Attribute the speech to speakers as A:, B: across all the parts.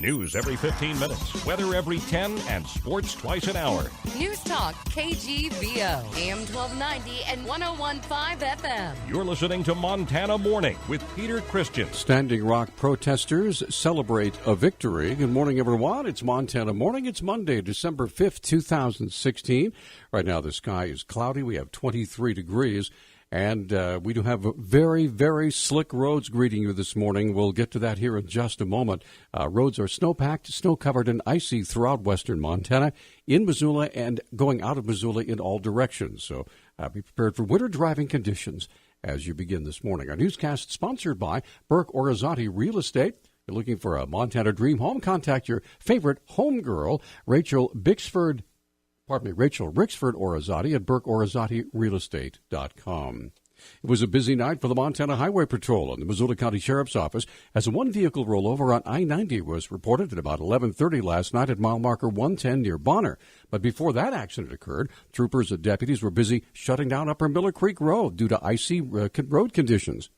A: News every 15 minutes, weather every 10, and sports twice an hour.
B: Newstalk, KGVO, AM 1290 and 101.5 FM.
A: You're listening to Montana Morning with Peter Christian.
C: Standing Rock protesters celebrate a victory. Good morning, everyone. It's Montana Morning. It's Monday, December 5th, 2016. Right now, the sky is cloudy. We have 23 degrees. And we do have very, very slick roads greeting you this morning. We'll get to that here in just a moment. Roads are snow-packed, snow-covered, and icy throughout western Montana, in Missoula, and going out of Missoula in all directions. So be prepared for winter driving conditions as you begin this morning. Our newscast sponsored by Burke Orizati Real Estate. You're looking for a Montana dream home? Contact your favorite homegirl, Rachel Rixford Orizati at BurkeOrizatiRealEstate.com. It was a busy night for the Montana Highway Patrol and the Missoula County Sheriff's Office as a one-vehicle rollover on I-90 was reported at about 11:30 last night at mile marker 110 near Bonner. But before that accident occurred, troopers and deputies were busy shutting down Upper Miller Creek Road due to icy road conditions.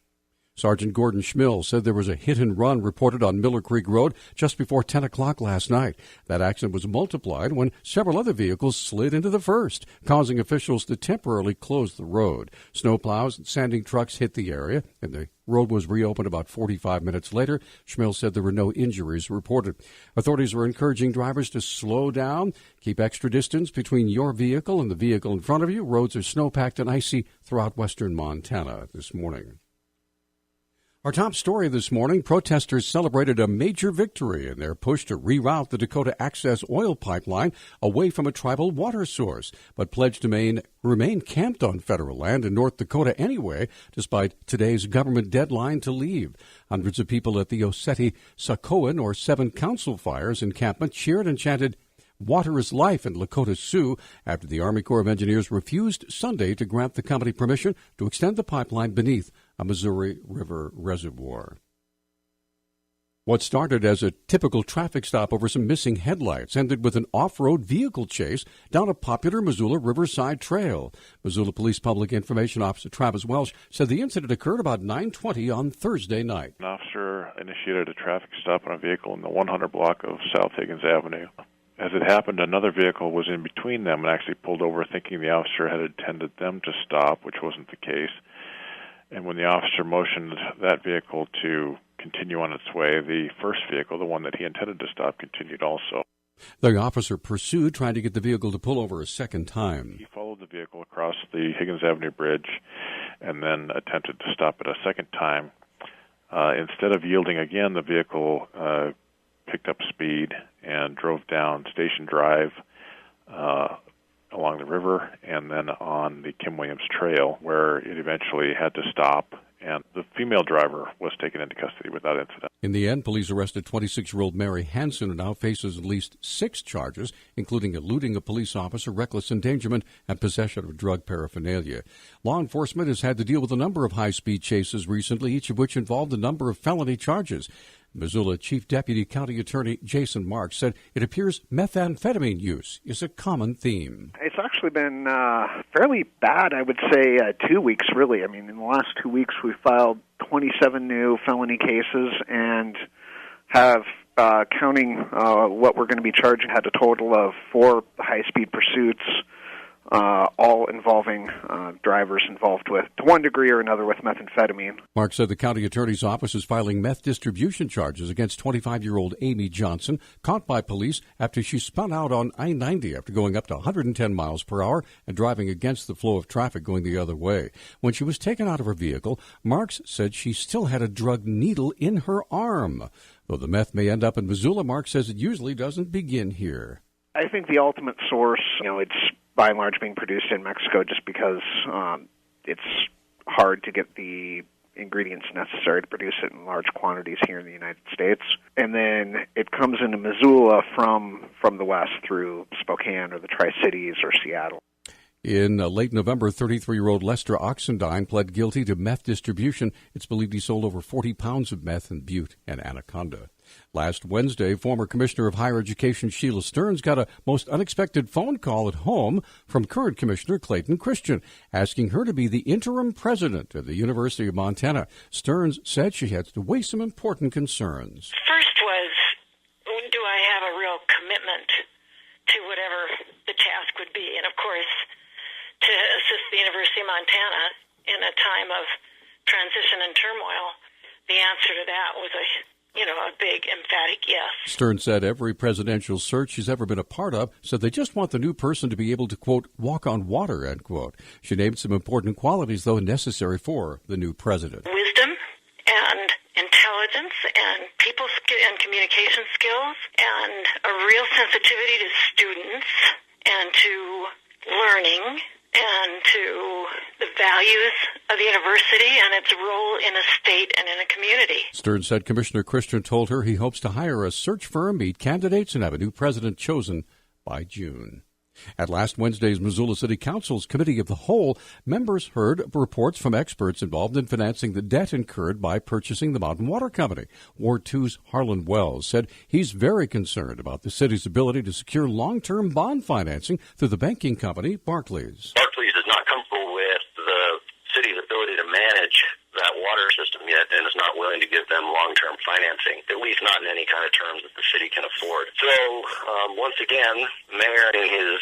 C: Sergeant Gordon Schmill said there was a hit-and-run reported on Miller Creek Road just before 10 o'clock last night. That accident was multiplied when several other vehicles slid into the first, causing officials to temporarily close the road. Snowplows and sanding trucks hit the area, and the road was reopened about 45 minutes later. Schmill said there were no injuries reported. Authorities were encouraging drivers to slow down, keep extra distance between your vehicle and the vehicle in front of you. Roads are snow-packed and icy throughout western Montana this morning. Our top story this morning, protesters celebrated a major victory in their push to reroute the Dakota Access oil pipeline away from a tribal water source, but pledged to remain camped on federal land in North Dakota anyway, despite today's government deadline to leave. Hundreds of people at the Oseti-Sakoan, or Seven Council Fires encampment, cheered and chanted, "Water is life" in Lakota Sioux after the Army Corps of Engineers refused Sunday to grant the company permission to extend the pipeline beneath a Missouri River reservoir. What started as a typical traffic stop over some missing headlights ended with an off-road vehicle chase down a popular Missoula Riverside Trail. Missoula Police Public Information Officer Travis Welsh said the incident occurred about 9:20 on Thursday night.
D: An officer initiated a traffic stop on a vehicle in the 100 block of South Higgins Avenue. As it happened, another vehicle was in between them and actually pulled over thinking the officer had intended them to stop, which wasn't the case. And when the officer motioned that vehicle to continue on its way, the first vehicle, the one that he intended to stop, continued also.
C: The officer pursued, trying to get the vehicle to pull over a second time.
D: He followed the vehicle across the Higgins Avenue Bridge and then attempted to stop it a second time. Instead of yielding again, the vehicle picked up speed and drove down Station Drive along the river and then on the Kim Williams Trail, where it eventually had to stop, and the female driver was taken into custody without incident.
C: In the end, police arrested 26-year-old Mary Hansen, who now faces at least 6 charges, including eluding a police officer, reckless endangerment, and possession of drug paraphernalia. Law enforcement has had to deal with a number of high-speed chases recently, each of which involved a number of felony charges. Missoula Chief Deputy County Attorney Jason Marks said it appears methamphetamine use is a common theme.
E: It's actually been fairly bad, I would say, 2 weeks, really. I mean, in the last 2 weeks, we filed 27 new felony cases and have, counting what we're going to be charging, had a total of 4 high-speed pursuits, all involving drivers involved with, to one degree or another, with methamphetamine.
C: Mark said the county attorney's office is filing meth distribution charges against 25-year-old Amy Johnson, caught by police after she spun out on I-90 after going up to 110 miles per hour and driving against the flow of traffic going the other way. When she was taken out of her vehicle, Marks said she still had a drug needle in her arm. Though the meth may end up in Missoula, Marks says it usually doesn't begin here.
E: I think the ultimate source, it's by and large being produced in Mexico just because it's hard to get the ingredients necessary to produce it in large quantities here in the United States. And then it comes into Missoula from the west through Spokane or the Tri-Cities or Seattle.
C: In late November, 33-year-old Lester Oxendine pled guilty to meth distribution. It's believed he sold over 40 pounds of meth in Butte and Anaconda. Last Wednesday, former Commissioner of Higher Education Sheila Stearns got a most unexpected phone call at home from current Commissioner Clayton Christian, asking her to be the interim president of the University of Montana. Stearns said she had to weigh some important concerns.
F: First was, do I have a real commitment to whatever the task would be? And, of course, to assist the University of Montana in a time of transition and turmoil, the answer to that was a big, emphatic yes.
C: Stern said every presidential search she's ever been a part of said they just want the new person to be able to, quote, walk on water, end quote. She named some important qualities, though, necessary for the new president.
F: Wisdom and intelligence and and communication skills and a real sensitivity to students and to learning and to the values of the university and its role in a state and in a community.
C: Stern said Commissioner Christian told her he hopes to hire a search firm, meet candidates, and have a new president chosen by June. At last Wednesday's Missoula City Council's Committee of the Whole, members heard reports from experts involved in financing the debt incurred by purchasing the Mountain Water Company. Ward 2's Harlan Wells said he's very concerned about the city's ability to secure long-term bond financing through the banking company Barclays.
G: Barclays is not comfortable with the city's ability to manage that water system yet and is not willing to give them long-term financing, at least not in any kind of terms that the city can afford. So, once again, the mayor, in his,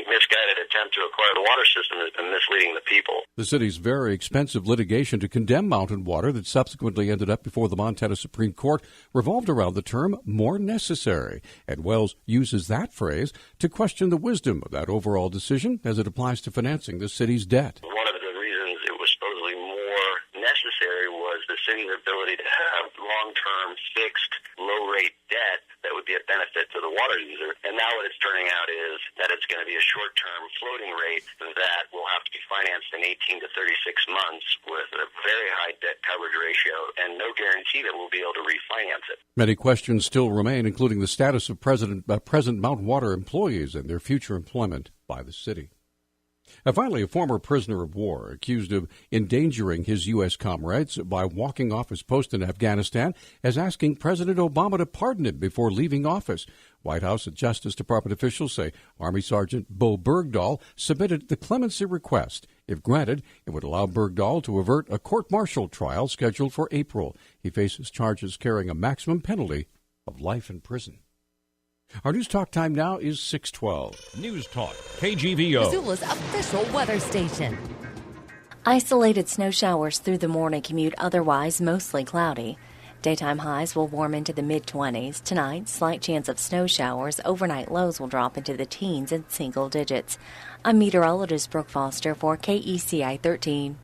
G: misguided attempt to acquire the water system, has been misleading the people.
C: The city's very expensive litigation to condemn Mountain Water that subsequently ended up before the Montana Supreme Court revolved around the term more necessary, and Wells uses that phrase to question the wisdom of that overall decision as it applies to financing the city's debt.
G: One of the reasons it was supposedly more necessary was the city's ability to have long-term, fixed, low-rate debt that would be a benefit to the water user. And now what it's turning out is that it's going to be a short-term floating rate that will have to be financed in 18 to 36 months with a very high debt coverage ratio and no guarantee that we'll be able to refinance it.
C: Many questions still remain, including the status of present Mountain Water employees and their future employment by the city. And finally, a former prisoner of war accused of endangering his U.S. comrades by walking off his post in Afghanistan is asking President Obama to pardon him before leaving office. White House and Justice Department officials say Army Sergeant Bo Bergdahl submitted the clemency request. If granted, it would allow Bergdahl to avert a court-martial trial scheduled for April. He faces charges carrying a maximum penalty of life in prison. Our News Talk time now is 6:12.
A: Newstalk, KGVO.
B: Missoula's official weather station.
H: Isolated snow showers through the morning commute, otherwise mostly cloudy. Daytime highs will warm into the mid-20s. Tonight, slight chance of snow showers. Overnight lows will drop into the teens and single digits. I'm meteorologist Brooke Foster for KECI 13.